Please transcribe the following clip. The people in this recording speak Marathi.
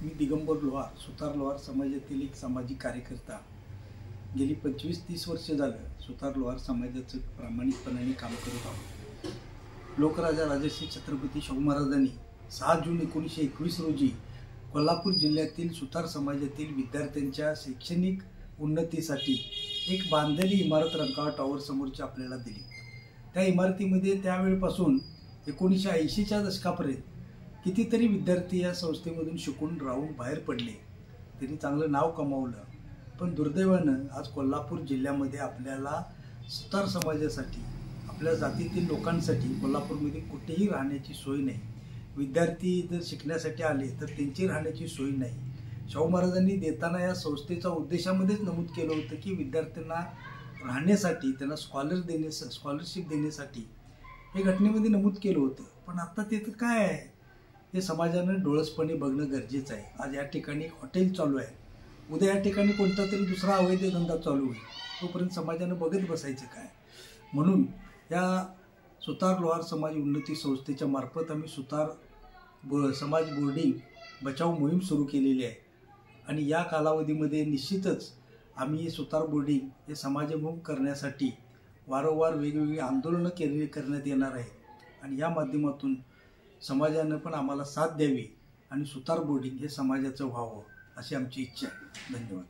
मी दिगंबर लोहार सुतार लोहार समाजातील एक सामाजिक कार्यकर्ता। गेली 25-30 वर्ष झालं सुतार लोहार समाजाचं प्रामाणिकपणाने काम करत आहोत। लोकराजा राजर्षी छत्रपती शाहू महाराजांनी 6 जून 1921 रोजी कोल्हापूर जिल्ह्यातील सुतार समाजातील विद्यार्थ्यांच्या शैक्षणिक उन्नतीसाठी एक बांधलेली इमारत रंकाळा टॉवर समोरची आपल्याला दिली। त्या इमारतीमध्ये त्यावेळपासून 1980च्या दशकापर्यंत कितीतरी विद्यार्थी या संस्थेमधून शिकून राहून बाहेर पडले, त्यांनी चांगलं नाव कमावलं। पण दुर्दैवानं आज कोल्हापूर जिल्ह्यामध्ये आपल्याला सुतार समाजासाठी, आपल्या जातीतील लोकांसाठी कोल्हापूरमध्ये कुठेही राहण्याची सोय नाही। विद्यार्थी जर शिकण्यासाठी आले तर त्यांची राहण्याची सोय नाही। शाहू महाराजांनी देताना या संस्थेचा उद्देशामध्येच नमूद केलं होतं की विद्यार्थ्यांना राहण्यासाठी, त्यांना स्कॉलरशिप देण्यासाठी हे घटनेमध्ये नमूद केलं होतं। पण आता तिथं काय आहे हे समाजानं डोळसपणे बघणं गरजेचं आहे। आज या ठिकाणी हॉटेल चालू आहे, उद्या या ठिकाणी कोणता तरी दुसरा अवैध धंदा चालू होईल, तोपर्यंत समाजानं बघत बसायचं काय? म्हणून या सुतार लोहार समाज उन्नती संस्थेच्या मार्फत आम्ही सुतार समाज बोर्डिंग बचाव मोहीम सुरू केलेली आहे। आणि या कालावधीमध्ये निश्चितच आम्ही सुतार बोर्डिंग हे समाजोन्मुख करण्यासाठी वारंवार वेगवेगळी आंदोलनं करण्यात येणार आहेत। आणि या माध्यमातून समाजानं पण आम्हाला साथ द्यावी आणि सुतार बोर्डिंग हे समाजाचं व्हावं अशी आमची इच्छा आहे। धन्यवाद।